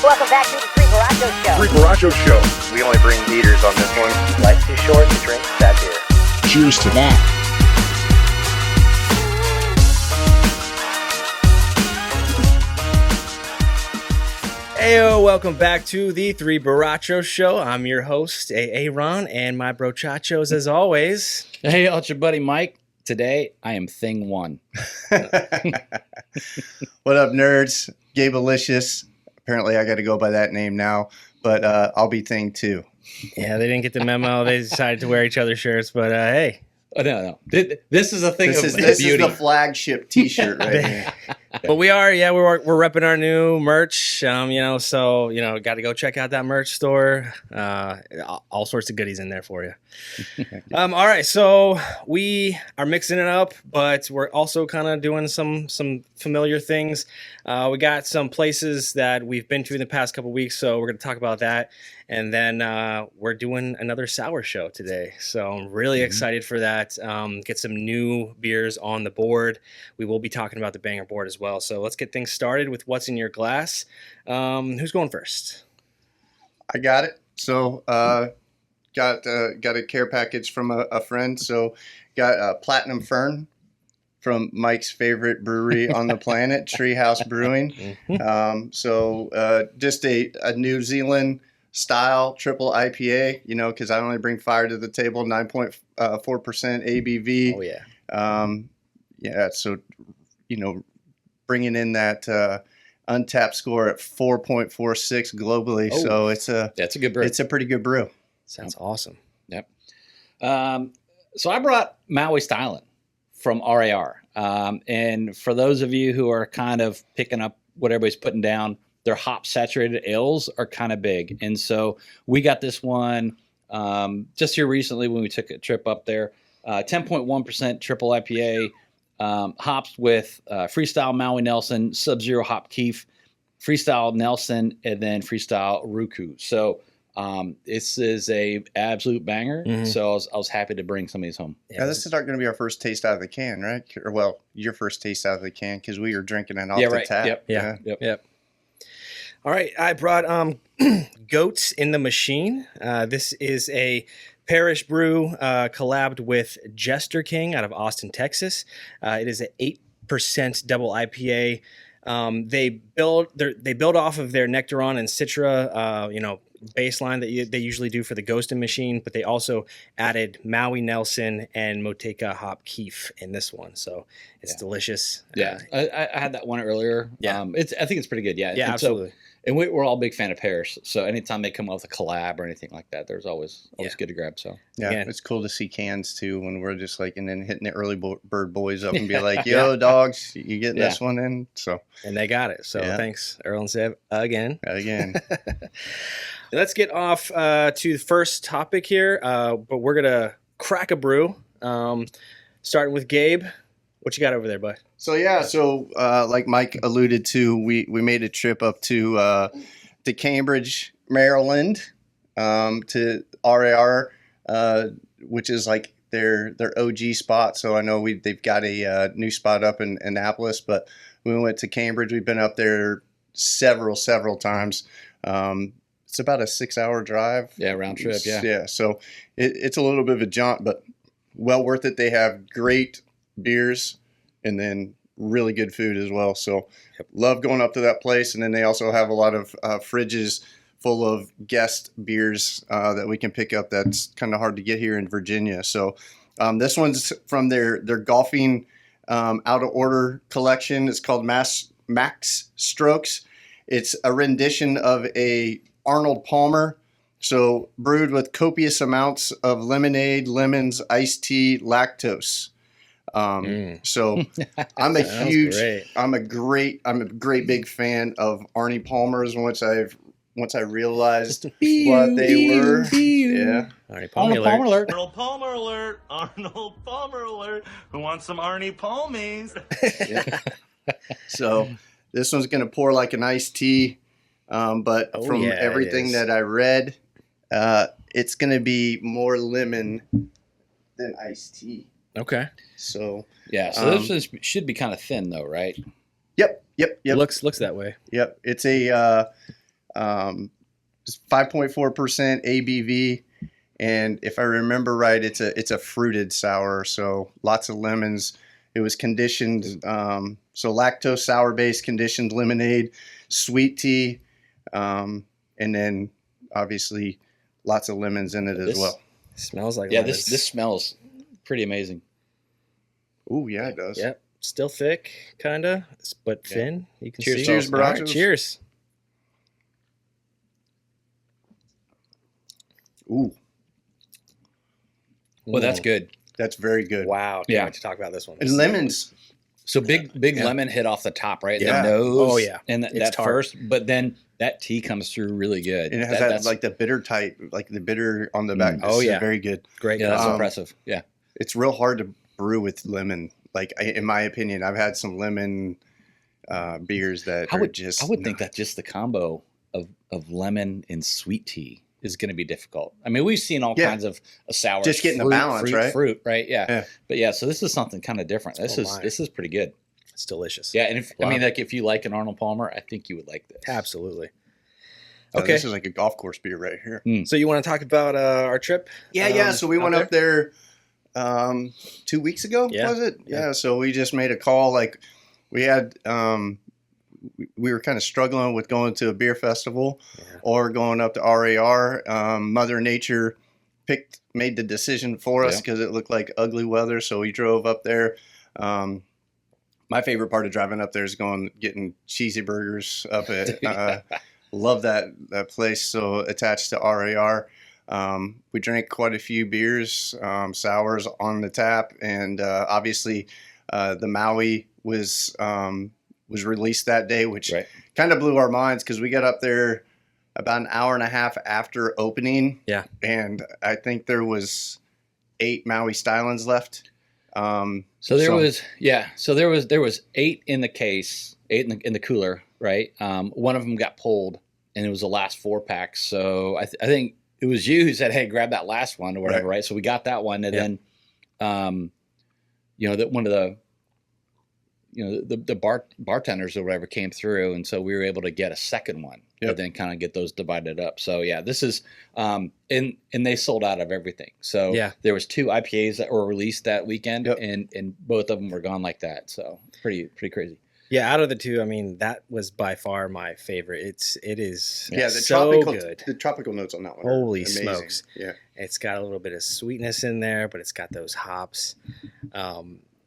Welcome back to the Three Borrachos Show. Three Borrachos Show. We only bring beaters on this one. Life's too short to drink that beer. Cheers to that. Heyo, welcome back to the Three Borrachos Show. I'm your host, Ron, and my brochachos as always. Hey, it's your buddy Mike. Today, I am Thing One. What up, nerds? Gabealicious. Apparently, I got to go by that name now, but I'll be Thing Two. Yeah, they didn't get the memo. They decided to wear each other's shirts, but hey. Oh, no. This is a thing This of is beauty. the flagship T-shirt right here. But we are, we're repping our new merch, got to go check out that merch store. All sorts of goodies in there for you. All right, so we are mixing it up, but we're also kind of doing some familiar things. We got some places that we've been to in the past couple weeks, so we're going to talk about that. And then we're doing another sour show today. So I'm really excited for that. Get some new beers on the board. We will be talking about the banger board as well. So let's get things started with what's in your glass. Who's going first? I got it. So got a care package from a friend. So got a Platinum Fern from Mike's favorite brewery on the planet, Treehouse Brewing. Just a New Zealand style triple IPA, because I only bring fire to the table, 9.4% ABV. Oh, yeah. So, bringing in that Untapped score at 4.46 globally. Oh, So That's a good brew. it's a pretty good brew. Sounds awesome. Yep. So I brought Maui Styling from RAR. And for those of you who are kind of picking up what everybody's putting down, their hop-saturated ales are kind of big. And so we got this one just here recently when we took a trip up there. 10.1% triple IPA, hops with Freestyle Maui Nelson, Sub-Zero Hop Keef, Freestyle Nelson, and then Freestyle Ruku. So this is a absolute banger. Mm-hmm. So I was happy to bring some of these home. Yeah, this is not going to be our first taste out of the can, right? Or, well, your first taste out of the can, because we were drinking it off the tap. Yep. All right, I brought Goats in the Machine. This is a Parish brew collabed with Jester King out of Austin, Texas. It is an 8% double IPA. They build off of their Nectaron and Citra, baseline that they usually do for the Ghost in Machine, but they also added Maui Nelson and Moteca Hop Keef in this one. So it's delicious. Yeah, I had that one earlier. Yeah. I think it's pretty good. Yeah, Yeah, and absolutely. And we're all big fan of Parish. So anytime they come up with a collab or anything like that, there's always good to grab. So Yeah, Again. it's cool to see cans too when we're just and then hitting the early bird boys up and be like, "Yo, dogs, you getting this one in?" So And they got it. So thanks, Earl and Seb, again. Let's get off to the first topic here, but we're going to crack a brew. Starting with Gabe. What you got over there, bud? So like Mike alluded to, we made a trip up to Cambridge, Maryland, to RAR, which is like their OG spot. So I know they've got a new spot up in Annapolis, but we went to Cambridge. We've been up there several times. It's about a 6-hour drive. yeah, round trip. Yeah. Yeah. So it's a little bit of a jaunt, but well worth it. They have great beers and then really good food as well. So love going up to that place. And then they also have a lot of fridges full of guest beers that we can pick up. That's kind of hard to get here in Virginia. So this one's from their golfing out of order collection. It's called Max Strokes. It's a rendition of a Arnold Palmer. So brewed with copious amounts of lemonade, lemons, iced tea, lactose. So I'm a great big fan of Arnie Palmer's once I realized what they were. Yeah. Arnie Arnold Palmer alert. Arnold Palmer alert! Arnold Palmer alert! Who wants some Arnie Palmies? So this one's going to pour like an iced tea. But from everything that I read, it's going to be more lemon than iced tea. Okay. So Yeah. So this should be kind of thin though, right? Yep. It looks that way. Yep. It's a It's 5.4% ABV, and if I remember right, it's a fruited sour, so lots of lemons. It was conditioned, so lactose sour base, conditioned lemonade, sweet tea, and then obviously lots of lemons in it as well. Smells like Yeah, lemons. this smells pretty amazing. Ooh, yeah, it does. Yep, still thick, kind of, but thin. You can Cheers, see. cheers, All right, Borrachos. cheers. Ooh, Well, that's good. that's very good. Wow. Can't Yeah. wait to talk about this one. And lemons. So big lemon hit off the top, right? Yeah. The nose. Oh, yeah. And It's that tart. first, but then that tea comes through really good. And it has That's- like the bitter type, like the bitter on the back. Oh, This is yeah. very good. Great. yeah, that's Um, impressive. Yeah. It's real hard to brew with lemon. Like in my opinion, I've had some lemon beers that I are would just. I would think that just the combo of lemon and sweet tea is going to be difficult. I mean, we've seen all Yeah. kinds of sour, Just getting the balance, right? Fruit, right? Yeah. Yeah. But yeah, so this is something kind of different. This Oh, is my. this is pretty good. It's delicious. Yeah, and if I Wow. mean, like if you like an Arnold Palmer, I think you would like this. Absolutely. Oh, Okay. this is like a golf course beer right here. So you want to talk about our trip? Yeah. So we out went there? up there 2 weeks ago. Yeah. Was it? Yeah. Yeah. So we just made a call. Like we had, we were kind of struggling with going to a beer festival Yeah. or going up to RAR. Mother Nature made the decision for us Yeah. because it looked like ugly weather. So we drove up there. My favorite part of driving up there is getting cheesy burgers up at. Love that place. So attached to RAR. We drank quite a few beers, sours on the tap, and obviously the Maui was released that day, which Right. kind of blew our minds because we got up there about an hour and a half after opening. Yeah. And I think there was 8 Maui Stylings left. So there was 8 in the case, 8 in the cooler, right? One of them got pulled, and it was the last 4 packs. So I think it was you who said, "Hey, grab that last one or whatever," right? So we got that one, and then, that one of the bartenders or whatever came through, and so we were able to get a second one, Yep. but then kind of get those divided up. So yeah, this is and they sold out of everything. So Yeah. there was 2 IPAs that were released that weekend, Yep. and both of them were gone like that. So pretty crazy. Yeah, out of the two, I mean, that was by far my favorite. It is Yeah, the so tropical good. the tropical notes on that one. Holy are amazing. smokes. Yeah. It's got a little bit of sweetness in there, but it's got those hops.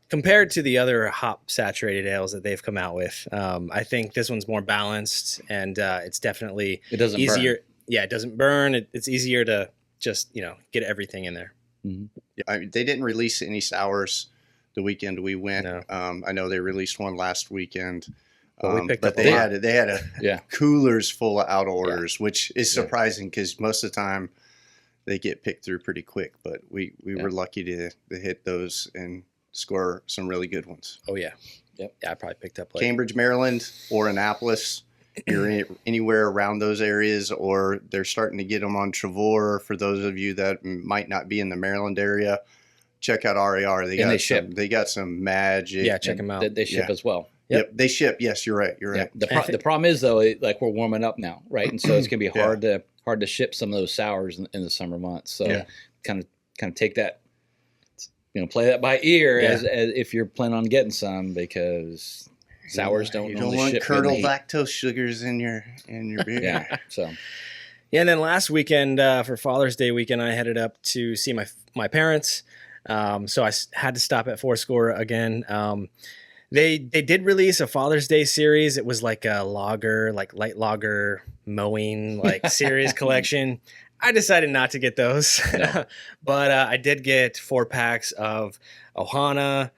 Compared to the other hop saturated ales that they've come out with, I think this one's more balanced, and it's definitely It doesn't easier. burn. Yeah, it doesn't burn. It's easier to just get everything in there. Yeah, they didn't release any sours the weekend we went. No. I know they released one last weekend, Well, we picked but up a they lot. had Yeah. coolers full of out orders, which is surprising because most of the time they get picked through pretty quick. But we were lucky to hit those and score some really good ones. Oh yeah, Yep. Yeah, I probably picked up Cambridge, Maryland, or Annapolis. You're anywhere around those areas, or they're starting to get them on Trevor. For those of you that might not be in the Maryland area, check out RAR. they ship. They got some magic. Yeah, check them out. They ship Yeah. as well. Yep, they ship. Yes, you're right. You're right. Yeah. The problem is though, like we're warming up now, right? And so it's gonna be hard to ship some of those sours in the summer months. So Yeah. kind of take that, play that by ear Yeah. as if you're planning on getting some, because sours don't You normally don't want ship in the curdled heat. lactose sugars in your beer. Yeah. So Yeah, and then last weekend for Father's Day weekend, I headed up to see my parents. So I had to stop at Fourscore again. They did release a Father's Day series. It was like a lager, like light lager mowing like series collection. I decided not to get those, but I did get 4 packs of Ohana,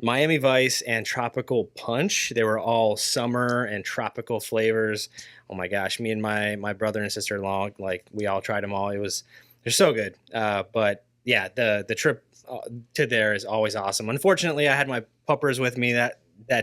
Miami Vice, and Tropical Punch. They were all summer and tropical flavors. Oh my gosh, me and my brother and sister-in-law, like we all tried them all. They're so good. But yeah, the trip to there is always awesome. Unfortunately, I had my puppers with me that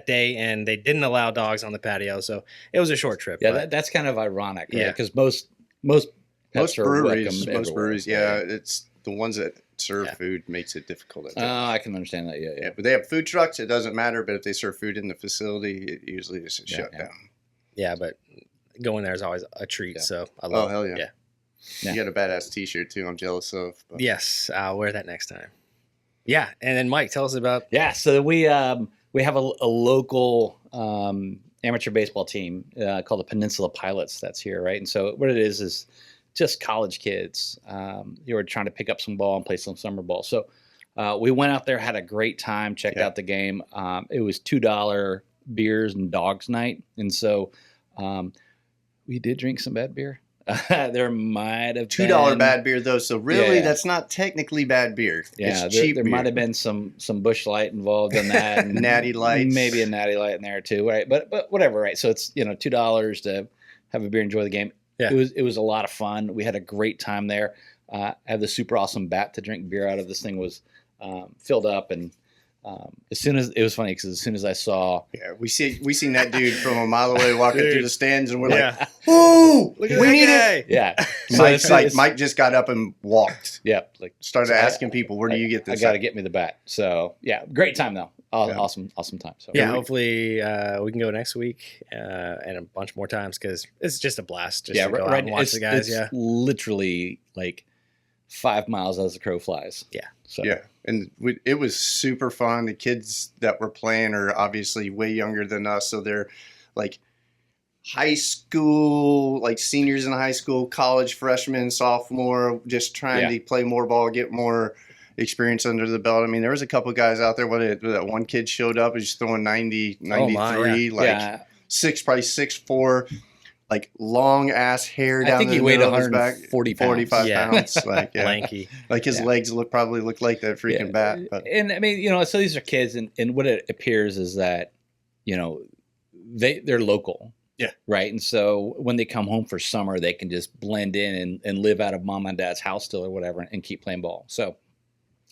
day, and they didn't allow dogs on the patio, so it was a short trip. yeah, but that's kind of ironic, right? Yeah. Because most pets are Most welcome breweries, everywhere. yeah, it's the ones that serve food makes it difficult. I think. I can understand that. Yeah. Yeah, but they have food trucks. It doesn't matter. But if they serve food in the facility, it usually is shut Yeah. down. yeah, but going there is always a treat. Yeah. So I Oh, love. hell yeah. Yeah. Yeah. You got a badass T-shirt too. I'm jealous of. But. Yes, I'll wear that next time. Yeah, and then Mike, tell us about. Yeah, so we have a local amateur baseball team called the Peninsula Pilots that's here, right? And so what it is just college kids who are trying to pick up some ball and play some summer ball. So we went out there, had a great time, checked out the game. It was $2 beers and dogs night, and so we did drink some bad beer. There might have $2 been, bad beer though, so really Yeah. that's not technically bad beer. Yeah, It's cheap there beer. might have been some Busch Light involved in that, and Natty Lights. maybe a Natty Light in there too, right? But whatever, right? So it's $2 to have a beer, enjoy the game. Yeah. It was a lot of fun. We had a great time there. I have the super awesome bat to drink beer out of. This thing was filled up, and as soon as it was funny because as soon as I saw, Yeah, we seen that dude from a mile away walking through the stands, and we're like, Yeah. "Ooh, Look at we that need guy. it." yeah, Mike's like, Mike just got up and walked. yeah, like Started So I- asking people, "Where do you get I this?" got to at?" get me the bat. So yeah, great time though. Yeah. Awesome time. So Yeah, hopefully we can go next week and a bunch more times because it's just a blast. Just to go out and watch the guys. It's literally like 5 miles as the crow flies. Yeah. So Yeah, and it was super fun. The kids that were playing are obviously way younger than us, so they're like high school, like seniors in high school, college freshmen, sophomore, just trying to play more ball, get more experience under the belt. I mean, there was a couple guys out there. That one kid showed up and just throwing 90, 93, like yeah. probably 6'4", like long ass hair I down think the he weighed middle of his back, 140 pounds. 45 Yeah. pounds, like lanky. like his Yeah. legs probably look like that freaking Yeah. bat. But And I mean, so these are kids, and what it appears is that, they're local. Yeah. Right. And so when they come home for summer, they can just blend in and live out of mom and dad's house still or whatever and keep playing ball. So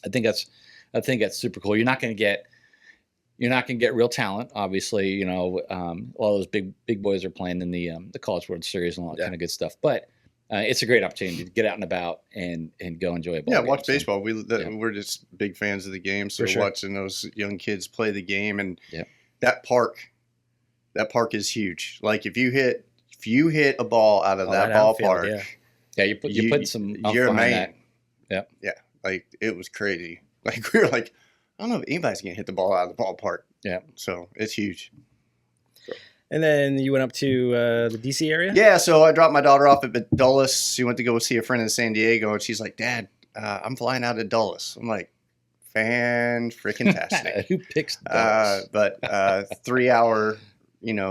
I think that's super cool. You're not going to get real talent, obviously. All those big boys are playing in the College World Series and all that kind of good stuff. But it's a great opportunity to get out and about and go enjoy a ball. yeah, game. watch So, baseball. We're just big fans of the game, so For sure. watching those young kids play the game and Yeah. that park is huge. Like if you hit a ball out of that outfield, ballpark, yeah. Yeah, you put some. oomph you're a behind man. that. Yeah, like it was crazy. Like we were like, I don't know if anybody's gonna hit the ball out of the ballpark. Yeah. So it's huge. And then you went up to the DC area. Yeah, so I dropped my daughter off at Dulles. She went to go see a friend in San Diego, and she's like, "Dad, I'm flying out of Dulles." I'm like, "Fan-freaking-tastic." Who picks Dulles? But 3-hour,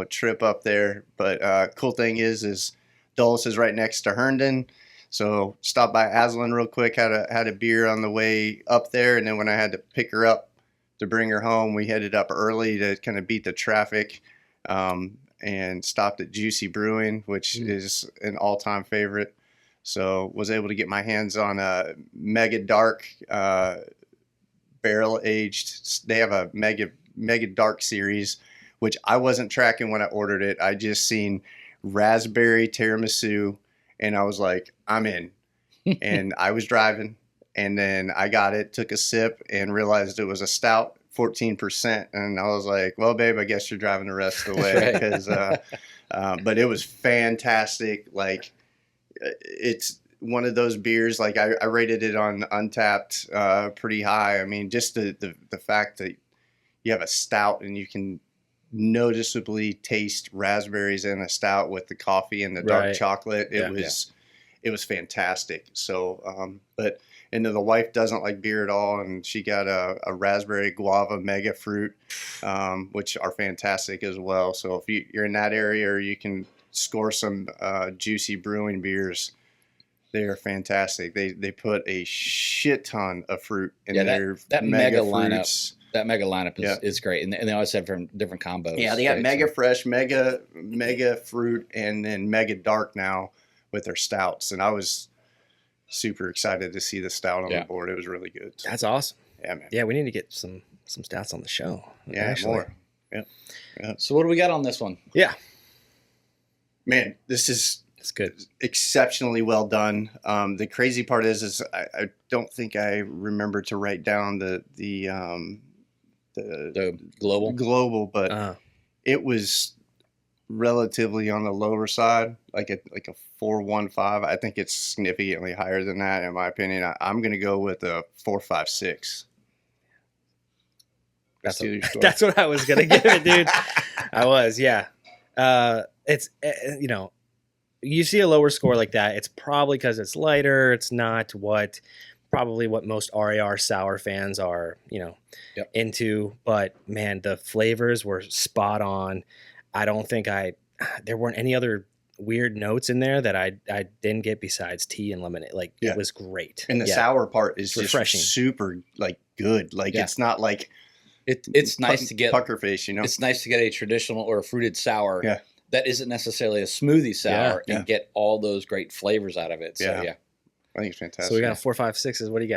trip up there. But cool thing is Dulles is right next to Herndon. So stopped by Aslan real quick, had a beer on the way up there, and then when I had to pick her up to bring her home, we headed up early to kind of beat the traffic, and stopped at Juicy Brewing, which is an all-time favorite. So was able to get my hands on a mega dark barrel aged. They have a mega dark series, which I wasn't tracking when I ordered it. I just seen raspberry tiramisu, and I was like, I'm in. And I was driving, and then I got it, took a sip, and realized it was a stout, 14%. And I was like, well, babe, I guess you're driving the rest of the way. Right. Because, but it was fantastic. Like, it's one of those beers, like I rated it on Untapped pretty high. I mean, just the fact that you have a stout and you can noticeably taste raspberries in a stout with the coffee and the dark Right. chocolate. It was fantastic. So, and then the wife doesn't like beer at all, and she got a raspberry guava mega fruit, which are fantastic as well. So if you're in that area, or you can score some Juicy Brewing beers, they are fantastic. They put a shit ton of fruit in their that mega lineup. fruits. That mega lineup is great, and they always have different combos. Yeah, they got right? mega fresh, mega fruit, and then mega dark now with their stouts. And I was super excited to see the stout on the board. It was really good. So, That's awesome. yeah, man. Yeah, we need to get some stats on the show. Yeah, actually. more. So what do we got on this one? Yeah, Man, this is it's good. exceptionally well done. The crazy part is I don't think I remember to write down the The global. global, but Uh, it was relatively on the lower side, like a 4.15. I think it's significantly higher than that, in my opinion. I'm going to go with a 4.56. That's Steelers score. that's what I was gonna give it, dude. I was, yeah. It's you know, you see a lower score like that, it's probably because it's lighter. It's not probably what most RAR sour fans are, into. But man, the flavors were spot on. I don't think there weren't any other weird notes in there that I didn't get besides tea and lemonade. Like it was great. And the sour part is just refreshing, super like good. Like it's not like it's nice to get pucker face, It's nice to get a traditional or a fruited sour that isn't necessarily a smoothie sour and get all those great flavors out of it. So yeah. I think it's fantastic. So we got a 4, 5, 6s. What do you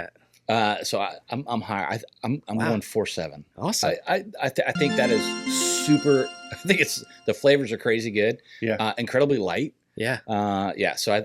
got? So I'm higher. I'm going 4.7. Awesome. I think that is super. I think the flavors are crazy good. Yeah. Incredibly light. Yeah. So I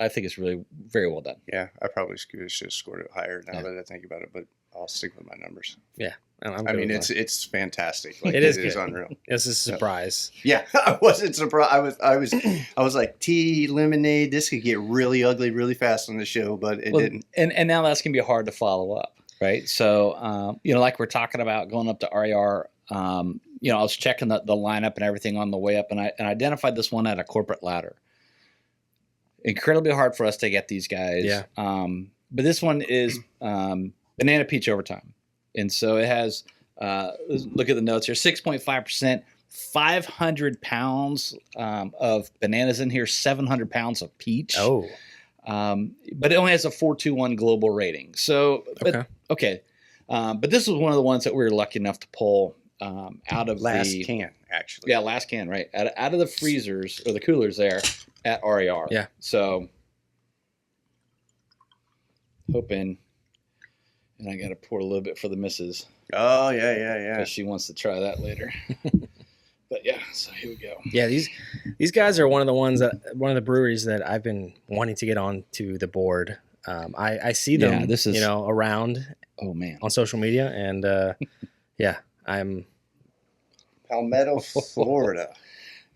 think it's really very well done. Yeah. I probably should have scored it higher now that I think about it, but I'll stick with my numbers. Yeah. I mean, it's fantastic. Like, it is unreal. It's a surprise. Yeah, I wasn't surprised. I was like, tea, lemonade. This could get really ugly really fast on the show, but it didn't. And now that's gonna be hard to follow up, right? So, like we're talking about going up to RAR. I was checking the lineup and everything on the way up, and I identified this one at a corporate ladder. Incredibly hard for us to get these guys. Yeah. But this one is banana peach overtime. And so it has, look at the notes here, 6.5%, 500 pounds of bananas in here, 700 pounds of peach. Oh. But it only has a 4.21 global rating. So, okay. But this was one of the ones that we were lucky enough to pull out of last can, actually. Yeah, last can, right. Out of the freezers or the coolers there at RAR. Yeah. So, hoping... And I got to pour a little bit for the missus. Oh, yeah. Because she wants to try that later. But yeah, so here we go. Yeah, these guys are one of the breweries that I've been wanting to get onto the board. I see them, around. Oh man, on social media, and I'm Palmetto, Florida.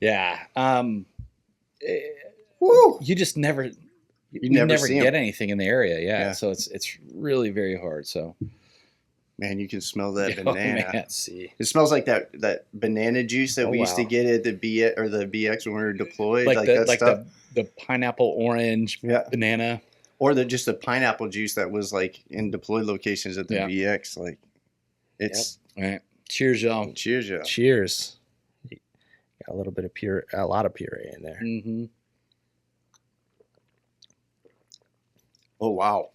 Yeah. Woo! You just never. You never get anything in the area, yeah. So it's really very hard. So, man, you can smell that banana. Man. Let's see, it smells like that banana juice that we used to get at the BX when we were deployed, like the pineapple orange banana, or just the pineapple juice that was like in deployed locations at the BX. Like it's all right. Cheers, y'all. Cheers, y'all. Cheers. Got a lot of puree in there. Mm-hmm. Oh, wow.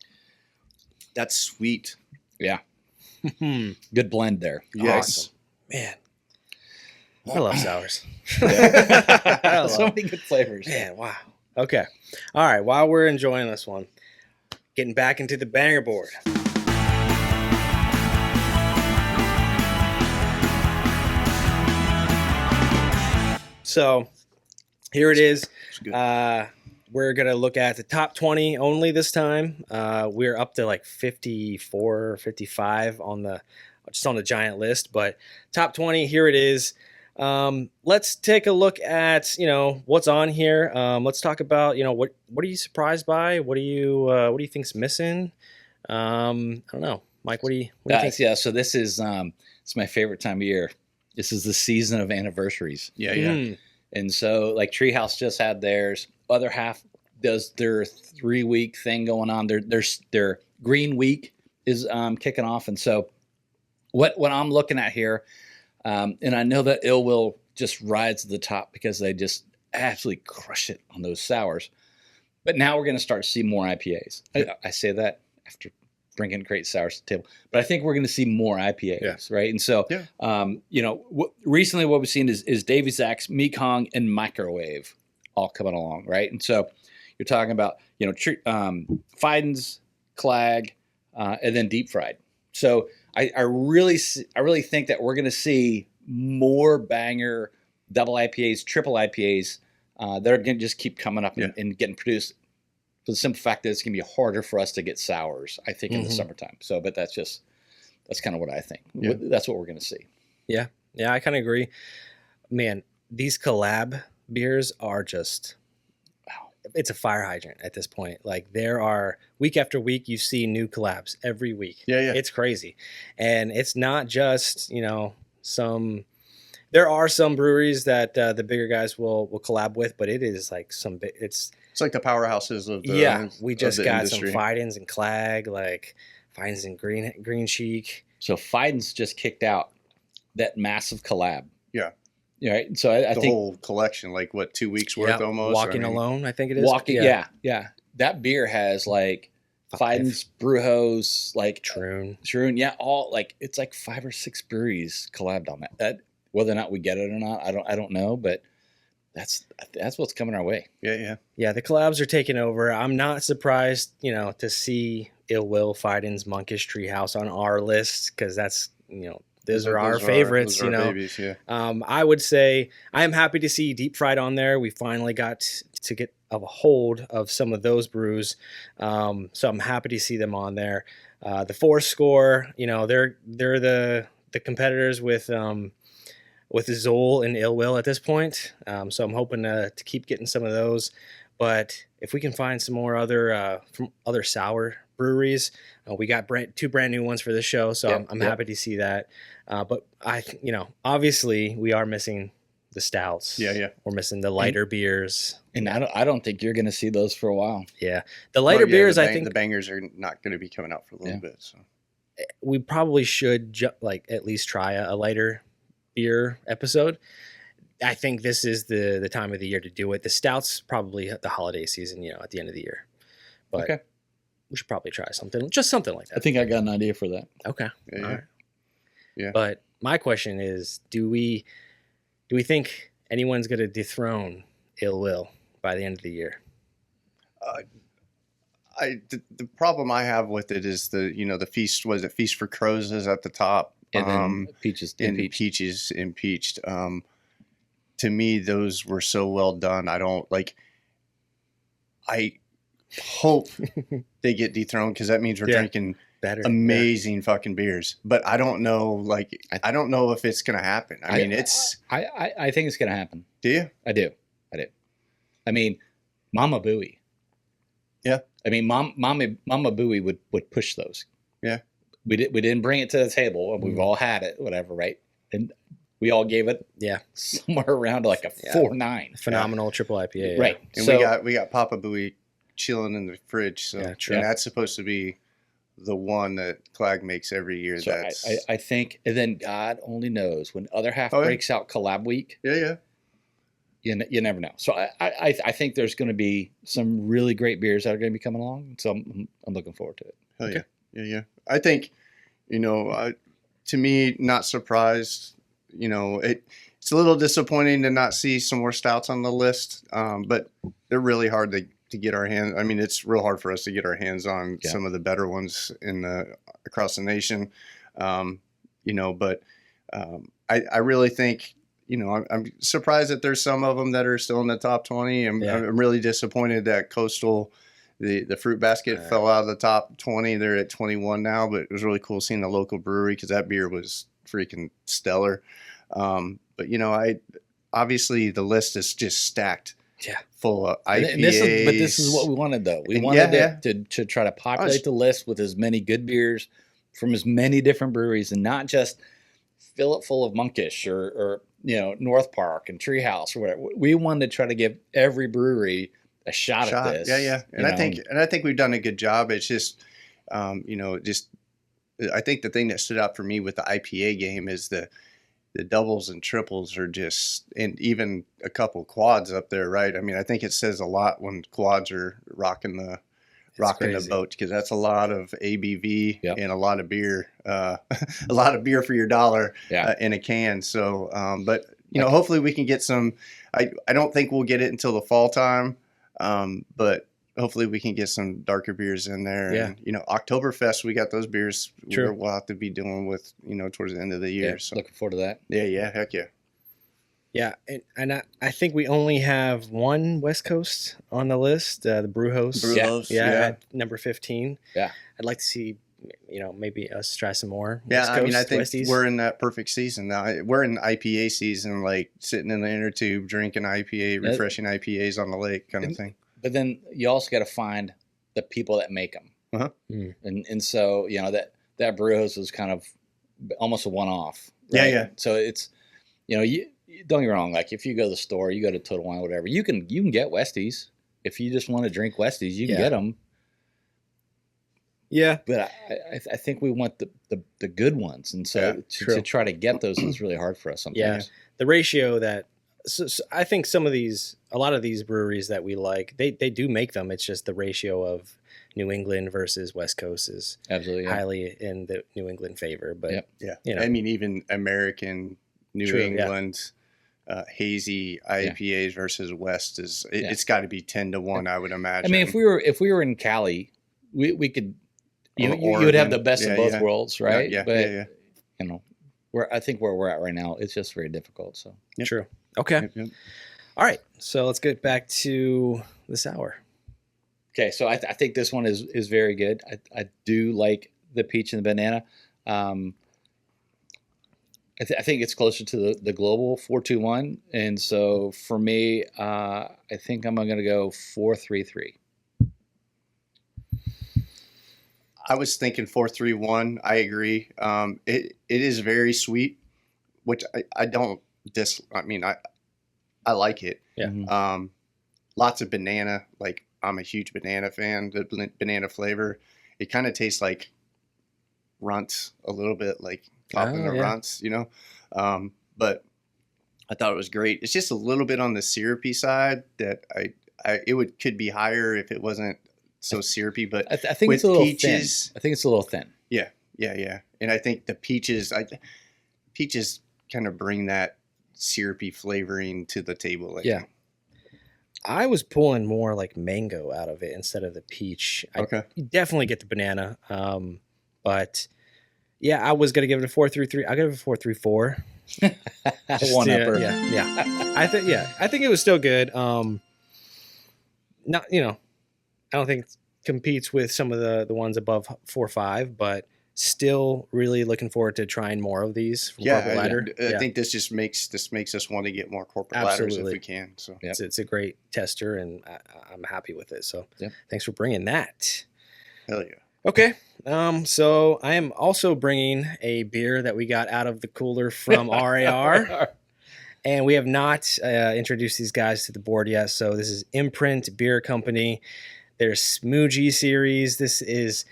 That's sweet. Yeah. Good blend there. Yes. Awesome. Man. I love sours. So many good flavors. Man, wow. Okay. All right. While we're enjoying this one, getting back into the banger board. So here it is. We're going to look at the top 20 only this time. We're up to like 54, 55 on the giant list, but top 20, here it is. Let's take a look at, what's on here. Let's talk about, what are you surprised by? What do you think's missing? I don't know. Mike, what do you think? Yeah. So this is, it's my favorite time of year. This is the season of anniversaries. Yeah. And so like Treehouse just had theirs. Other half does their 3-week thing going on. Their green week is kicking off. And so what I'm looking at here, and I know that Ill Will just rides to the top because they just absolutely crush it on those sours. But now we're going to start to see more IPAs. I say that after bringing great sours to the table. But I think we're going to see more IPAs, right? And so, recently what we've seen is Davy Zach's, Mekong, and Microwave all coming along, right? And so you're talking about, Fidens, Clag, and then Deep Fried. So I really think that we're going to see more banger double IPAs, triple IPAs that are going to just keep coming up and getting produced. For the simple fact that it's going to be harder for us to get sours, I think, in the summertime. So, but that's kind of what I think. Yeah. That's what we're going to see. Yeah, I kind of agree. Man, these collab beers are just, wow, it's a fire hydrant at this point. Like there are week after week, you see new collabs every week. Yeah, yeah. It's crazy. And it's not just, there are some breweries that the bigger guys will collab with, but it is like it's like the powerhouses of the we just got industry. some Fidens and Clag, like Fidens and Green Cheek. So Fidens just kicked out that massive collab. Yeah. Right. So I The think whole collection, like what, 2 weeks worth Yeah, almost. Walking Alone, I think it is. yeah. That beer has like Fidens, Borrachos, like Troon. yeah, all like it's like 5 or 6 breweries collabed on that. Whether or not we get it or not, I don't know, but that's what's coming our way. Yeah. Yeah, the collabs are taking over. I'm not surprised, to see Ill Will, Fidens, Monkish, Treehouse on our list because that's, those are our favorites. Those are our babies, yeah. I would say I am happy to see Deep Fried on there. We finally got to get a hold of some of those brews, so I'm happy to see them on there. The Force Score, they're the competitors with Zoll and Ill Will at this point. So I'm hoping to keep getting some of those. But if we can find some more from other sour breweries, we got 2 brand new ones for this show. So I'm happy to see that. But obviously we are missing the stouts. Yeah. We're missing the lighter beers. And I don't think you're going to see those for a while. Yeah. The lighter beers, I think the bangers are not going to be coming out for a little bit. So we probably should at least try a lighter beer episode. I think this is the time of the year to do it. The stouts probably the holiday season, at the end of the year. But Okay. we should probably try something like that. I think I got an idea for that. Okay. Yeah. All right. Yeah. But my question is, do we think anyone's going to dethrone Ill Will by the end of the year? The problem I have with it is the feast. Was it Feast for Crows is at the top, And then Peaches Peaches impeached. To me, those were so well done. I hope they get dethroned because that means we're drinking Better, amazing fucking beers. But I don't know. I don't know if it's gonna happen. I mean, I think it's going to happen. Do you? I do. I mean, Mama Bowie. Yeah. I mean, Mama Bowie would push those. Yeah. We didn't bring it to the table, and we've all had it, whatever, right? And we all gave it somewhere around like a 4.9. Phenomenal triple IPA. Right. And so, we got Papa Bowie chilling in the fridge. So true. And that's supposed to be the one that Clag makes every year. so I think, and then God only knows when other half breaks out collab week. Yeah. You never know. So I think there's going to be some really great beers that are going to be coming along. So I'm looking forward to it. Hell yeah. Yeah. I think, to me, not surprised. It's a little disappointing to not see some more stouts on the list, but they're really hard to get our hands. I mean, it's real hard for us to get our hands on some of the better ones across the nation. But I really think. I'm surprised that there's some of them that are still in the top 20. I'm really disappointed that Coastal, the fruit basket fell out of the top 20. They're at 21 now, but it was really cool seeing the local brewery because that beer was freaking stellar. But obviously the list is just stacked. Yeah. Full of IPAs. But this is what we wanted, though. We wanted to try to populate the list with as many good beers from as many different breweries and not just fill it full of Monkish or North Park and Treehouse or whatever. We wanted to try to give every brewery a shot at this. Yeah. And I think we've done a good job. It's just, I think the thing that stood out for me with the IPA game is the doubles and triples are just, and even a couple quads up there, right? I mean, I think it says a lot when quads are rocking the boat because that's a lot of ABV and a lot of beer, a lot of beer for your dollar in a can. So, but hopefully we can get some. I don't think we'll get it until the fall time, but hopefully we can get some darker beers in there. Yeah. And Oktoberfest, we got those beers. True. We'll have to be dealing with towards the end of the year. Yeah, So looking forward to that. yeah, heck yeah. Yeah, and I think we only have one West Coast on the list, the Borrachos. Borrachos, at number 15. Yeah. I'd like to see maybe us try some more. Yeah, West I mean, I Coast, think Westies. we're in that perfect season now. We're in IPA season, like sitting in the inner tube, drinking IPA, refreshing IPAs on the lake kind of thing. But then you also got to find the people that make them. Uh-huh. And so, that Borrachos was kind of almost a one-off. Yeah, Right? yeah. So it's, you don't get me wrong. Like if you go to the store, you go to Total Wine, whatever, you can get Westies. If you just want to drink Westies, you can get them. Yeah. But I think we want the good ones. And so to try to get those is really hard for us sometimes. Yeah. The ratio that, so I think a lot of these breweries that we like, they do make them. It's just the ratio of New England versus West Coast is Absolutely highly in the New England favor. But yeah, I mean, even American New England hazy IPAs versus West it's got to be 10-1, I would imagine. I mean, if we were in Cali, we could you would have the best of both worlds, right? Yeah. I think where we're at right now, it's just very difficult. So True. Okay. Yep. All right. So let's get back to the sour. Okay, so I think this one is very good. I do like the peach and the banana. I think it's closer to the global 421, and so for me, I think I'm going to go 433. I was thinking 431. I agree. It is very sweet, which I don't I mean, I like it. Yeah. Lots of banana. Like I'm a huge banana fan. The banana flavor. It kind of tastes like runts a little bit, like popping the runts, But I thought it was great. It's just a little bit on the syrupy side that could be higher if it wasn't so syrupy. But I think with it's a little peaches, thin. I think it's a little thin. Yeah. And I think the peaches kind of bring that syrupy flavoring to the table. I was pulling more like mango out of it instead of the peach. You definitely get the banana. But yeah, I was gonna give it a 4.33. I give it a 4.34. One upper. Yeah. I think it was still good. I don't think it competes with some of the ones above 4.5, but still really looking forward to trying more of these from Corporate Ladder. I think this makes us want to get more Corporate Ladders if we can. So it's a great tester, and I'm happy with it. So thanks for bringing that. Hell yeah. Okay. So I am also bringing a beer that we got out of the cooler from RAR. And we have not introduced these guys to the board yet. So this is Imprint Beer Company. Their Smoogie series. This is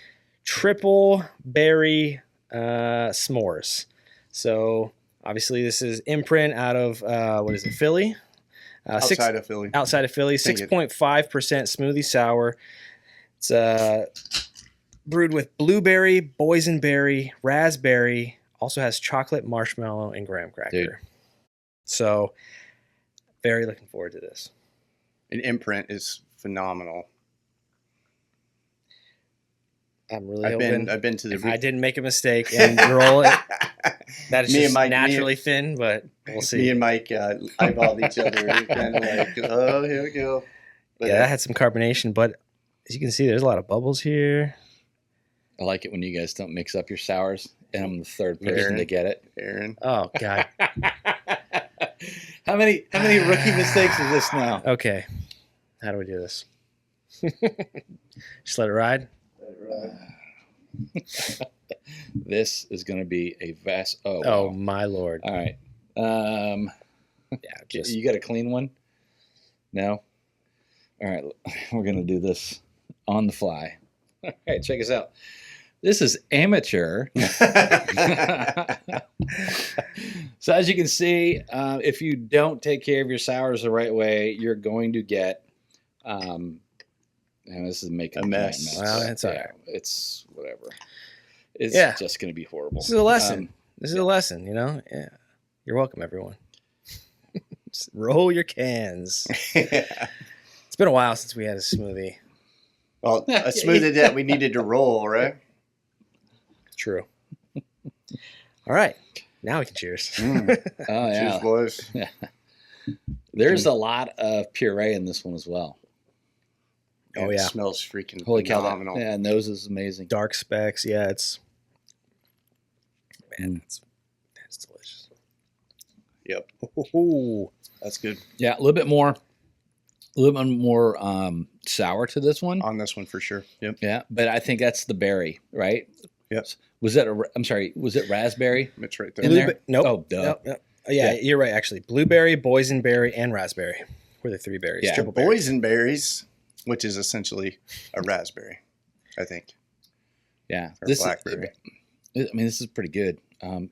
triple berry s'mores. So obviously this is Imprint out of Philly? Outside of Philly. Outside of Philly. 6.5% smoothie sour. It's brewed with blueberry, boysenberry, raspberry. Also has chocolate, marshmallow, and graham cracker. Dude. So very looking forward to this. And Imprint is phenomenal. I'm really hoping I've been to the. If I didn't make a mistake and roll it, that is just naturally thin, but we'll see. Me and Mike eyeballed each other. We kind of like, oh, here we go. But that had some carbonation, but as you can see, there's a lot of bubbles here. I like it when you guys don't mix up your sours, and I'm the third person to get it. Aaron. Oh God. How many rookie mistakes is this now? Okay. How do we do this? Just let it ride. This is going to be a vast. Oh my Lord! All right. You got a clean one? No. All right. We're going to do this on the fly. All right. Check us out. This is amateur. So as you can see, if you don't take care of your sours the right way, you're going to get. And this is making a mess. Well, that's all right. It's whatever. It's just going to be horrible. This is a lesson. This is a lesson, Yeah. You're welcome, everyone. Just roll your cans. It's been a while since we had a smoothie. Well, a smoothie that we needed to roll, right? True. All right. Now we can cheers. Oh, yeah. Cheers, boys. There's a lot of puree in this one as well. And Oh, it yeah. smells freaking Holy cow! phenomenal. Yeah, nose is amazing. Dark specks. Yeah, it's man, that's delicious. Yep, Ooh. that's good Yeah, a little bit more sour to this one. on this one for sure. Yep. Yeah, but I think that's the berry, right? Yep. Was that I'm sorry, was it raspberry? It's right there. In there? Nope. Oh, duh. Nope, nope. Yeah, you're right. Actually, blueberry, boysenberry, and raspberry were the three berries. Yeah. Triple berry. Boysenberries, which is essentially a raspberry, I think, Yeah, or blackberry. I mean, this is pretty good. And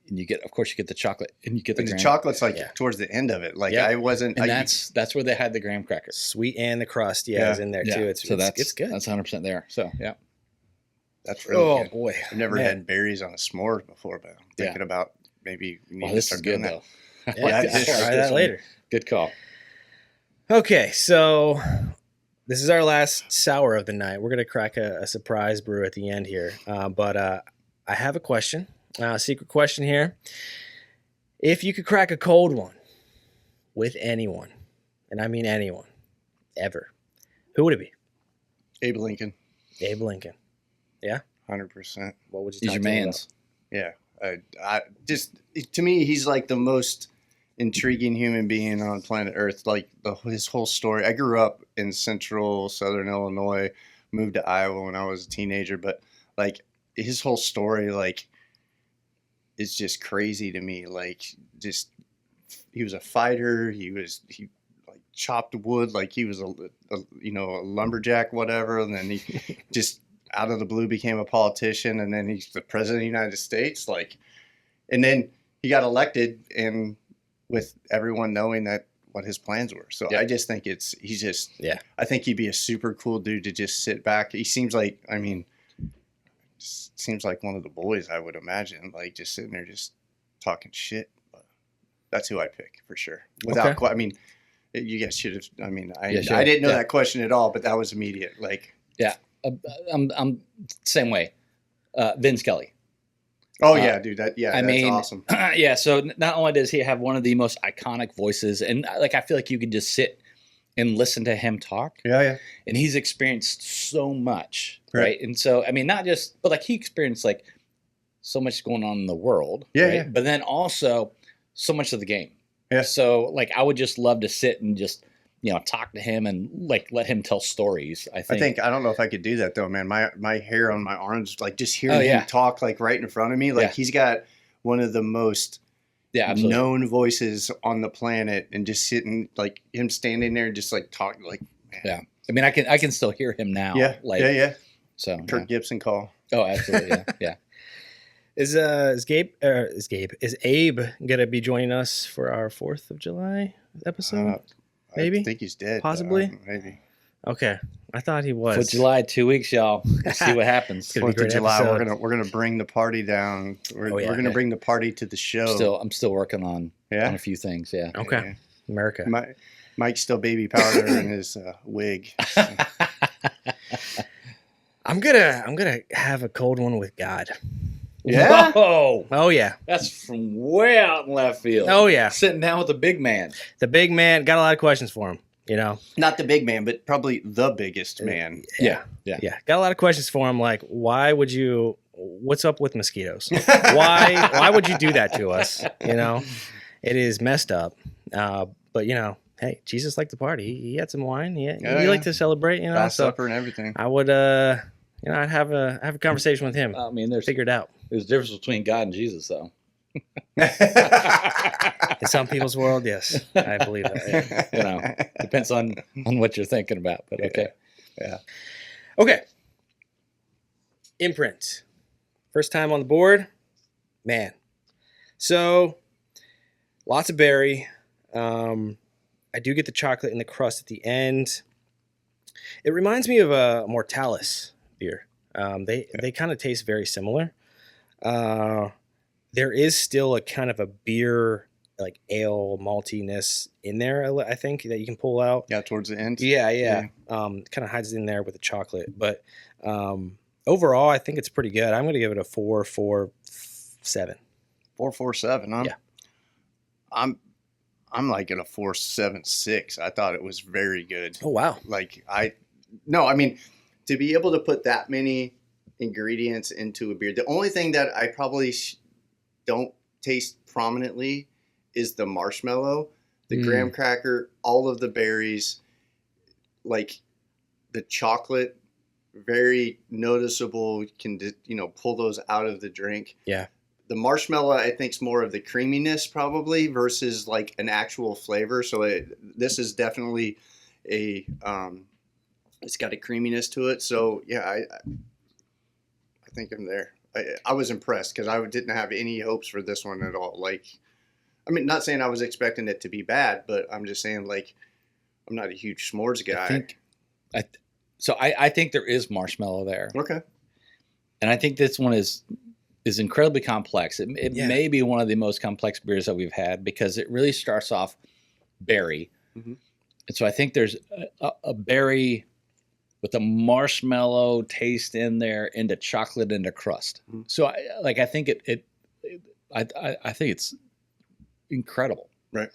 you get, of course, you get the chocolate, and you get the But the graham, chocolate's like Yeah. towards the end of it. Like Yep. I wasn't. and I, that's where they had the graham crackers. Sweet and the crust, Yeah. is in there Yeah, too. It's good. That's 100% there. So yeah, that's really Oh good. boy, I've never Man. had berries on a s'more before, but I'm thinking about maybe we need well, to this start is good doing though. that. Yeah, Yeah, I'll just try try that later. Good call. Okay, so this is our last sour of the night. We're gonna crack a surprise brew at the end here, but I have a question, secret question here. If you could crack a cold one with anyone, and I mean anyone, ever, who would it be? Abe Lincoln, Abe Lincoln. 100%. What would you? He's talk your to him man's. Yeah, I just to me he's like the most intriguing human being on planet Earth. Like his whole story. I grew up in central southern Illinois, moved to Iowa when I was a teenager, but like his whole story, like, is just crazy to me. Like, just he was a fighter. He like chopped wood. Like he was a lumberjack, whatever. And then he just out of the blue became a politician, and then he's the president of the United States. Like, and then he got elected, and with everyone knowing that what his plans were. So Yeah. I just think he's just, Yeah. I think he'd be a super cool dude to just sit back. He seems like, seems like one of the boys, I would imagine, like just sitting there just talking shit. But that's who I pick for sure. Without, Okay. You guys should have. Yeah, sure. I didn't know Yeah. that question at all, but that was immediate. Like, I'm same way. Vince Kelly. oh yeah, dude. That's mean, awesome. Yeah. So not only does he have one of the most iconic voices, and like I feel like you could just sit and listen to him talk, Yeah. and he's experienced so much, Right. right? And so I mean, not just, but like he experienced like so much going on in the world, Yeah, right? yeah. But then also so much of the game. Yeah. So like I would just love to sit and just talk to him and like let him tell stories. I think. I don't know if I could do that though, man. My hair on my arms, like just hearing Oh, yeah. him talk like right in front of me, like Yeah. he's got one of the most Yeah, absolutely. known voices on the planet, and just sitting like him standing there, just like talking, like man. Yeah. I mean, I can still hear him now. yeah, Like, yeah. So. Kirk Gibson call. Yeah. Oh, absolutely. Yeah. Yeah. Is Abe gonna be joining us for our 4th of July episode? Maybe? I think he's dead. Possibly? Maybe. Okay, I thought he was. 4th of July, 2 weeks, y'all. We'll see what happens. Gonna be a 4th of great July, episode. we're gonna bring the party down. We're Oh, yeah. gonna bring the party to the show. I'm still working on yeah. a few things. Yeah. Okay, Yeah. America. Mike's still baby powder in his wig. So. I'm gonna have a cold one with God. Yeah? Whoa. Oh yeah. That's from way out in left field. Oh yeah. Sitting down with a big man. The big man got a lot of questions for him. Not the big man, but probably the biggest man. Yeah. Yeah. Got a lot of questions for him. Like, why would you? What's up with mosquitoes? Why would you do that to us? It is messed up. But hey, Jesus liked to party. He had some wine. He liked to celebrate. Last So supper and everything. I would, I'd have a conversation with him. I mean, there's Figure it out. a difference between God and Jesus, though. In some people's world, yes, I believe that. Yeah. Depends on what you're thinking about. But okay. Yeah. Okay. Imprint. First time on the board. Man. So, lots of berry. I do get the chocolate in the crust at the end. It reminds me of a Mortalis beer. They kind of taste very similar. There is still a kind of a beer, like ale maltiness in there, I think, that you can pull out. Yeah, towards the end. Yeah. Kind of hides in there with the chocolate. But overall, I think it's pretty good. I'm going to give it a 4.47. 4.47. Huh? Yeah. I'm like at a 4.76. I thought it was very good. Oh, wow. Like I no, I mean, to be able to put that many ingredients into a beer, the only thing that I probably don't taste prominently is the marshmallow, the graham cracker, all of the berries, like the chocolate, very noticeable. You can, pull those out of the drink. Yeah. The marshmallow, I think, is more of the creaminess probably versus like an actual flavor. So this is definitely it's got a creaminess to it. So yeah, I think I'm there. I was impressed because I didn't have any hopes for this one at all. Like, I mean, not saying I was expecting it to be bad, but I'm just saying, like, I'm not a huge s'mores guy. I think there is marshmallow there. Okay. And I think this one is incredibly complex. It may be one of the most complex beers that we've had because it really starts off berry. Mm-hmm. And so I think there's a berry with a marshmallow taste in there, into chocolate, into crust. Mm-hmm. So I think I think it's incredible. Right.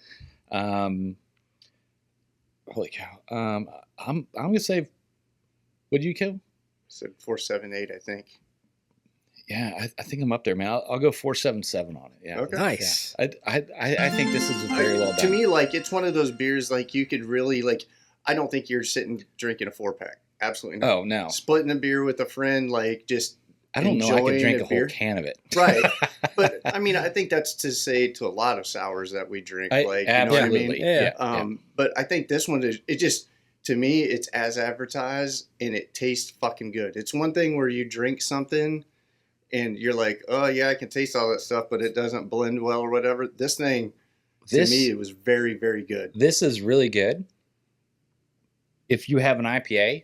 Holy cow. I'm gonna say, what did you kill? Said 478, I think. Yeah, I think I'm up there, man. I'll go 477 on it. Yeah. Okay. Nice. Yeah. I think this is very well done. To me, like, it's one of those beers, like, you could really, like, I don't think you're sitting drinking a 4-pack. Absolutely not. Oh, no. Splitting a beer with a friend, like, just I don't know. I could drink a whole beer. can of it. Right. But, I mean, I think that's to say to a lot of sours that we drink. Like, you know what I mean? Yeah. But I think this one is, it just, to me, it's as advertised and it tastes fucking good. It's one thing where you drink something and you're like, oh, yeah, I can taste all that stuff, but it doesn't blend well or whatever. This thing, to me, it was very, very good. This is really good. If you have an IPA,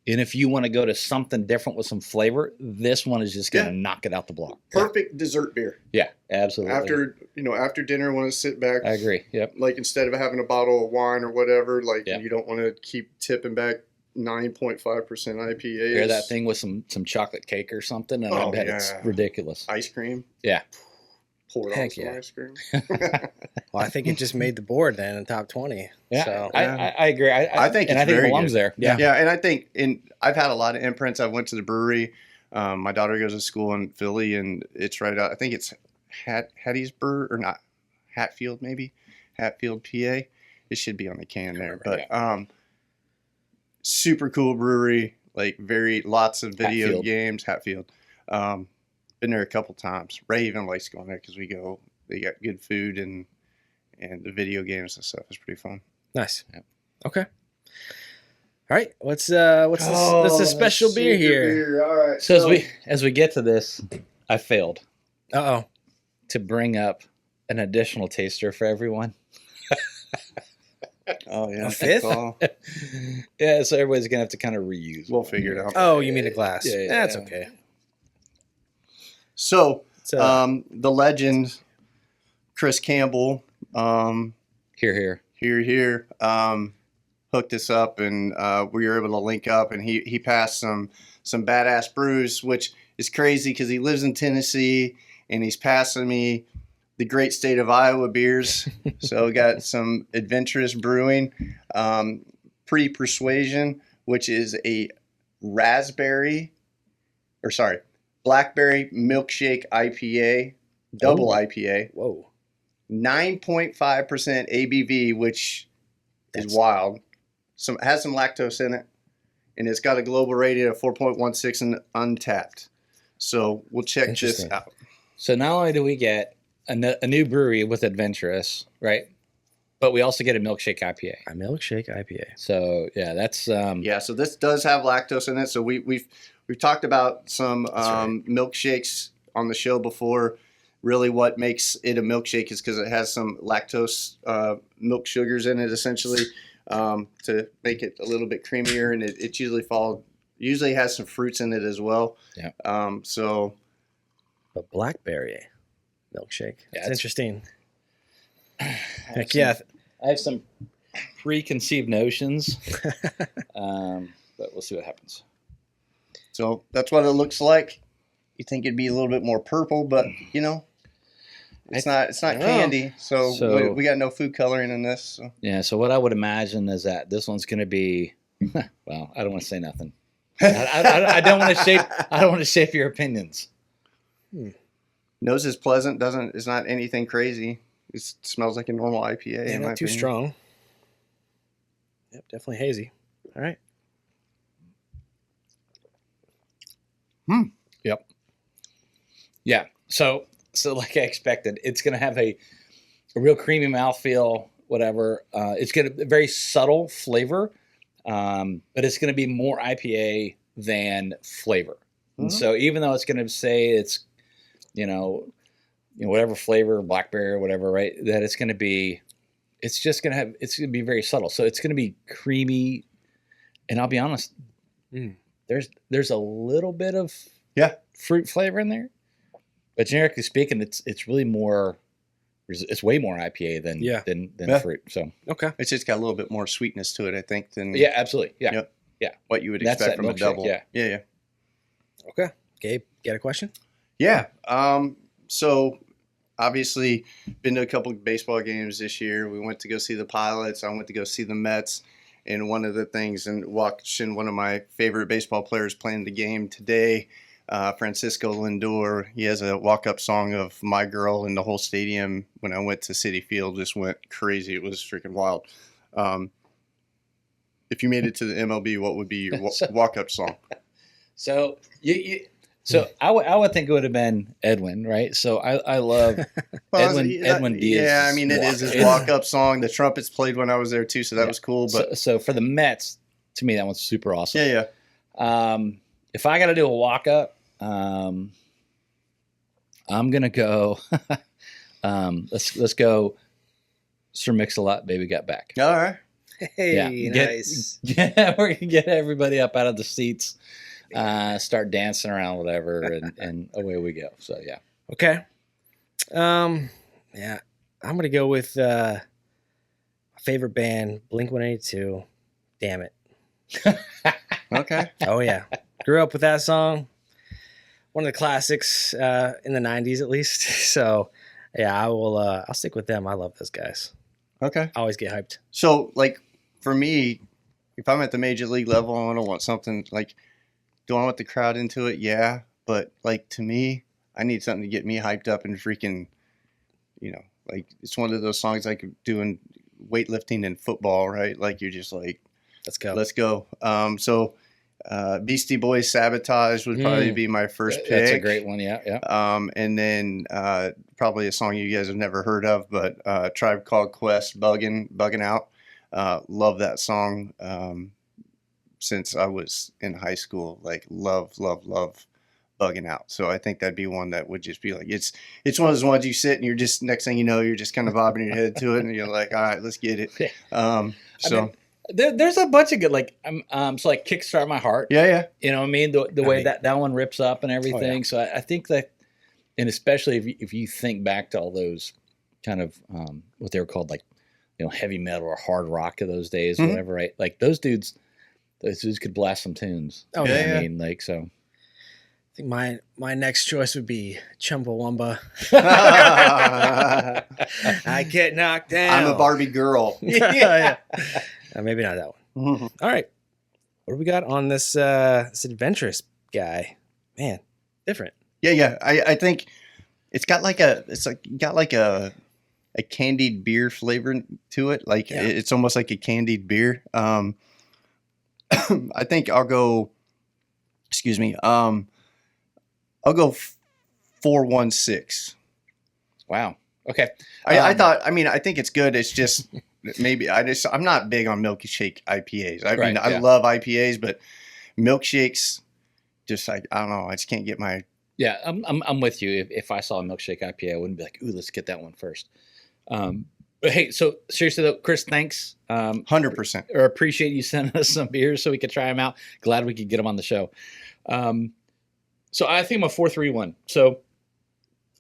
and if you want to go to something different with some flavor, this one is just going to knock it out the block. Perfect dessert beer. Yeah, absolutely. After dinner, want to sit back. I agree. Yep. Like, instead of having a bottle of wine or whatever, like, you don't want to keep tipping back 9.5% IPAs. Pair that thing with some chocolate cake or something, and I bet it's ridiculous. Ice cream. Yeah. Pour it on some ice cream. Well, I think it just made the board then in top 20. Yeah, So. I agree. I think it's very it belongs good. there. Yeah. Yeah, and I think I've had a lot of imprints. I went to the brewery. My daughter goes to school in Philly, and it's right out. I think it's Hattiesburg or not Hatfield, maybe Hatfield, PA. It should be on the can there, but super cool brewery. Like lots of video games. Hatfield. Been there a couple times. Ray even likes going there because they got good food and the video games and stuff is pretty fun. Nice. Yep. Okay. All right. What's this special beer here? All right. So as we get to this, I failed. Uh-oh. To bring up an additional taster for everyone. Oh yeah. A fifth? Yeah, so everybody's gonna have to kind of reuse. We'll figure it out. Oh, you mean a glass? Yeah. That's okay. So, the legend, Chris Campbell, here, hooked us up, and we were able to link up, and he passed some badass brews, which is crazy because he lives in Tennessee, and he's passing me the great state of Iowa beers. So we got some Adventurous Brewing, Pre-Persuasion, which is a blackberry milkshake IPA, double IPA. Whoa. 9.5% ABV, which is wild. Has some lactose in it, and it's got a global rating of 4.16 and untapped. So we'll check this out. So not only do we get a new brewery with Adventurous, right? But we also get a milkshake IPA. A milkshake IPA. So yeah, that's So this does have lactose in it. So we've talked about some milkshakes on the show before. Really, what makes it a milkshake is because it has some lactose milk sugars in it, essentially, to make it a little bit creamier, and it usually has some fruits in it as well. Yeah. So a blackberry milkshake. That's interesting. Heck yeah. I have some preconceived notions, but we'll see what happens. So that's what it looks like. You think it'd be a little bit more purple, but it's not candy. So we got no food coloring in this. So. Yeah. So what I would imagine is that this one's going to be Well, I don't want to say nothing. I don't want to shape. I don't want to shape your opinions. Nose is pleasant. It's not anything crazy. It smells like a normal IPA. Yeah, in my not too opinion. strong. Yep, definitely hazy. All right. Yep. Yeah. So like I expected, it's going to have a real creamy mouthfeel, whatever. It's going to very subtle flavor, but it's going to be more IPA than flavor. And so even though it's going to say it's, whatever flavor, blackberry or whatever, right? That it's going to be very subtle. So it's going to be creamy. And I'll be honest, there's a little bit of fruit flavor in there, but generically speaking, it's really more. It's way more IPA than fruit. So Okay. It's just got a little bit more sweetness to it, I think, than absolutely, Yep. yeah. what you would That's expect that from a milkshake, double. yeah. Yeah. Okay. Gabe, got a question? Yeah. So obviously been to a couple of baseball games this year. We went to go see the Pilots. I went to go see the Mets. And one of the things, and watching one of my favorite baseball players playing the game today, Francisco Lindor, he has a walk-up song of My Girl, and the whole stadium, when I went to Citi Field, just went crazy. It was freaking wild. If you made it to the MLB, what would be your walk-up song? So I would think it would have been Edwin, right? So I love Edwin Diaz. Yeah, I mean, it is his walk-up song. The trumpets played when I was there, too, so that was cool. But so for the Mets, to me, that one's super awesome. Yeah. If I got to do a walk-up, I'm gonna go. Let's go. Sir Mix-a-Lot, Baby Got Back. All right. Hey, nice. Yeah, we're gonna get everybody up out of the seats, start dancing around, whatever, and away we go. So yeah. Okay. Yeah, I'm gonna go with my favorite band, Blink-182. Damn it. Okay. Oh yeah, grew up with that song. One of the classics in the '90s, at least. So yeah, I will. I'll stick with them. I love those guys. Okay. I always get hyped. So, like, for me, if I'm at the major league level, I want something like, do I want the crowd into it? Yeah. But, like, to me, I need something to get me hyped up and freaking, like, it's one of those songs like doing weightlifting in football, right? Like, you're just like, let's go. So, Beastie Boys Sabotage would probably be my first pick. That's a great one, yeah. And then probably a song you guys have never heard of, but Tribe Called Quest, Bugging Out. Love that song since I was in high school. Like, love Bugging Out. So I think that'd be one that would just be like, it's one of those ones you sit and you're just, next thing you know, you're just kind of bobbing your head to it and you're like, all right, let's get it. There's a bunch of good, like, so like Kickstart My Heart. Yeah. You know what I mean? The way that one rips up and everything. Oh, yeah. So I think that, and especially if you think back to all those kind of what they were called, like, heavy metal or hard rock of those days, whatever, right? Like those dudes could blast some tunes. Oh, you know yeah. what I mean, like, so. I think my next choice would be Chumbawamba. I get knocked down. I'm a Barbie girl. Yeah. Maybe not that one. All right. What do we got on this adventurous guy? Man, different. Yeah. I think it's got like a candied beer flavor to it. Like it's almost like a candied beer. I think I'll go. Excuse me. I'll go 416. Wow. Okay. I think it's good. It's just maybe I'm not big on milkshake IPAs. I mean, I love IPAs, but milkshakes, just I don't know. I just can't get my. Yeah, I'm with you. If I saw a milkshake IPA, I wouldn't be like, ooh, let's get that one first. But hey, so seriously though, Chris, thanks. 100%. Or appreciate you sending us some beers so we could try them out. Glad we could get them on the show. So I think I'm a 4-3-1. So,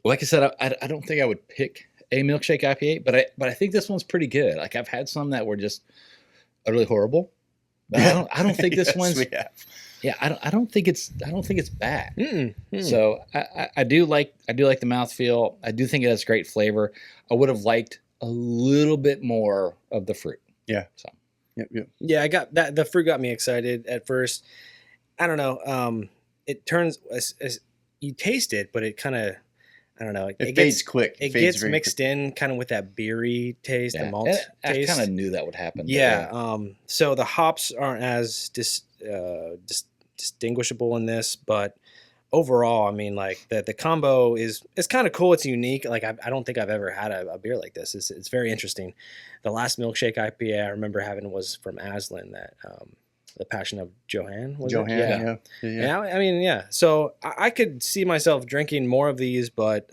like I said, I don't think I would pick a milkshake IPA, but I think this one's pretty good. Like I've had some that were just utterly horrible, but I don't think this one's. Yeah, I don't think it's bad. So I do like the mouthfeel. I do think it has great flavor. I would have liked a little bit more of the fruit. Yeah. So Yep. Yeah, I got that. The fruit got me excited at first. I don't know. It turns as you taste it, but it kind of, I don't know. It fades quick. It fades gets very mixed quick. in kind of with that beery taste, the Yeah. malt I taste. kind of knew that would happen. but Yeah. So the hops aren't as distinguishable in this, but overall, I mean, like the combo is kind of cool. It's unique. Like I don't think I've ever had a beer like this. It's very interesting. The last milkshake IPA I remember having was from Aslan, that the Passion of Johann. Was Johann, it? yeah. Yeah. I mean, yeah. So I could see myself drinking more of these, but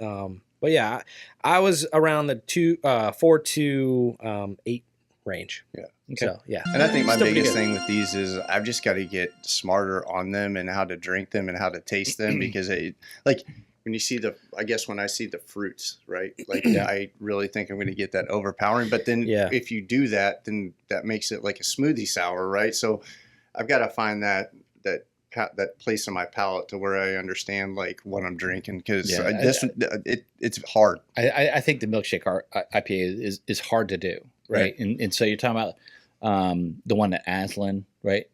yeah, I was around the 4 to 8 range. Yeah. Okay. So yeah. And I think my Still pretty biggest good. thing with these is I've just got to get smarter on them and how to drink them and how to taste them, because like when you see when I see the fruits, right? Like I really think I'm going to get that overpowering, but then if you do that, then that makes it like a smoothie sour, right? So I've got to find that place in my palate to where I understand like what I'm drinking, because it's hard. I think the milkshake IPA is hard to do, right? And so you're talking about the one at Aslan, right?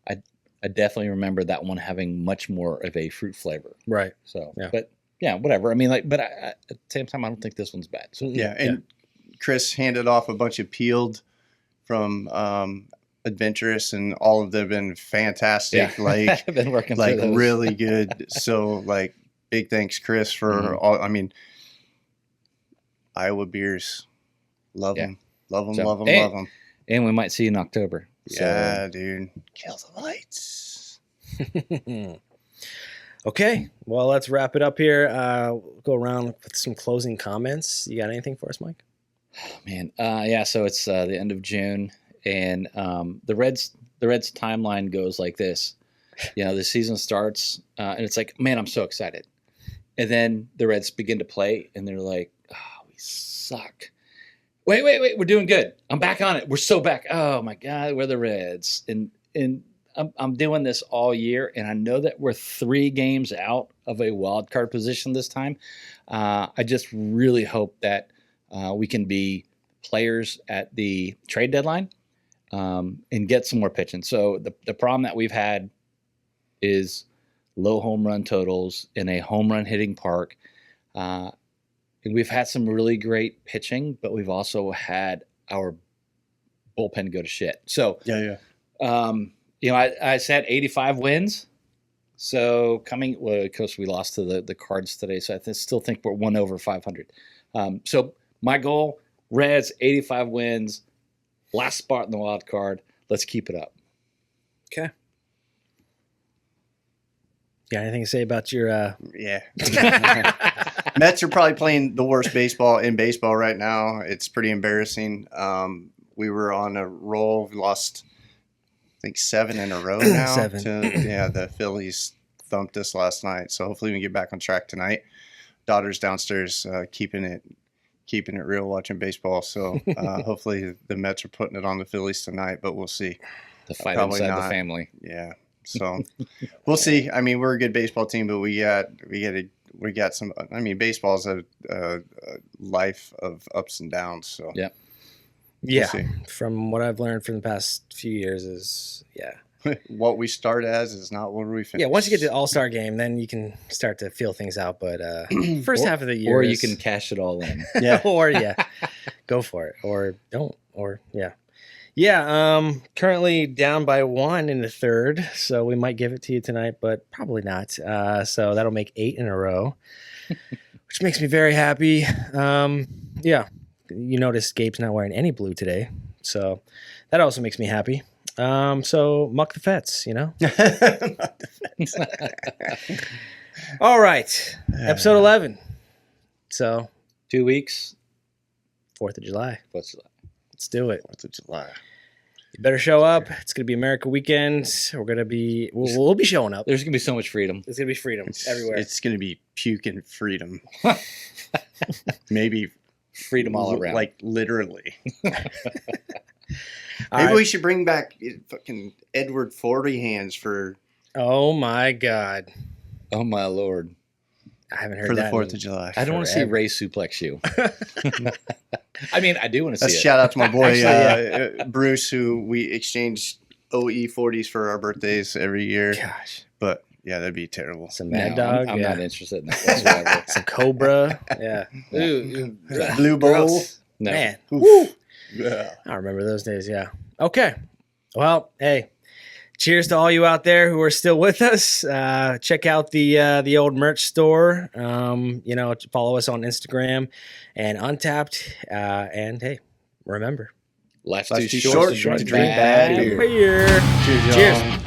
I definitely remember that one having much more of a fruit flavor, Right. So, Yeah. but yeah, whatever. I mean, like, but at the same time, I don't think this one's bad. So And Chris handed off a bunch of peeled from Adventurous, and all of them have been fantastic. Like I've been working like through those. really good. So like big thanks, Chris, for all. I mean, Iowa beers, love them, love them, So, love them, and- love them. And we might see you in October. Yeah, dude, kill the lights. Okay, well, let's wrap it up here. We'll go around with some closing comments. You got anything for us, Mike? Man, yeah. So it's the end of June, and the Reds timeline goes like this. The season starts, and it's like, man, I'm so excited. And then the Reds begin to play, and they're like, oh, we suck. Wait, we're doing good. I'm back on it. We're so back. Oh my God, we're the Reds, and I'm doing this all year, and I know that we're 3 games out of a wild card position this time. I just really hope that we can be players at the trade deadline and get some more pitching. So the problem that we've had is low home run totals in a home run hitting park. We've had some really great pitching, but we've also had our bullpen go to shit. So I said 85 wins. So of course, we lost to the Cards today. So I still think we're 1 over 500. So my goal, Reds, 85 wins, last spot in the wild card. Let's keep it up. Okay. You got anything to say about your Mets are probably playing the worst baseball in baseball right now. It's pretty embarrassing. We were on a roll. We lost, I think, 7 in a row now. 7. The Phillies thumped us last night. So hopefully we can get back on track tonight. Daughter's downstairs keeping it real watching baseball. So hopefully the Mets are putting it on the Phillies tonight, but we'll see. The fight Probably inside not. the family. Yeah. So we'll see. I mean, we're a good baseball team, but we got some. I mean, baseball's a life of ups and downs. So Yeah. yeah. see. From what I've learned from the past few years is what we start as is not what we finish. yeah. Once you get to the All-Star game, then you can start to feel things out. But first half of the year, Or you can cash it all in. Yeah. or go for it, or don't, or yeah. Currently down by 1 in the third, so we might give it to you tonight, but probably not. So that'll make 8 in a row, which makes me very happy. You notice Gabe's not wearing any blue today, so that also makes me happy. So muck the Fets, All right, episode 11. So 2 weeks. 4th of July. What's that? Let's do it. 4th of July. You better show up. It's gonna be America weekend. We're gonna be. We'll be showing up. There's gonna be so much freedom. There's gonna be freedom everywhere. It's going to be puking freedom. Maybe Freedom all around. Like literally. All Maybe right. we should bring back fucking Edward 40 hands for Oh my God, oh my Lord. I haven't heard the that 4th in- of July. I don't want to see Forever. Ray suplex you. I mean, I do want to see That's it. shout out to my boy Actually, Bruce, who we exchange OE 40s for our birthdays every year. Gosh, But yeah, that'd be terrible. some No, Mad Dog. I'm yeah. not interested in that whatsoever. Some Cobra. Yeah. Ooh, Blue Bowl. gross. No. Man, Yeah. I remember those days. Yeah. Okay. Well, hey, cheers to all you out there who are still with us. Check out the old merch store. Follow us on Instagram and Untapped. And hey, remember, Life's Life's too too short short to drink bad beer. beer. Cheers, y'all. Cheers.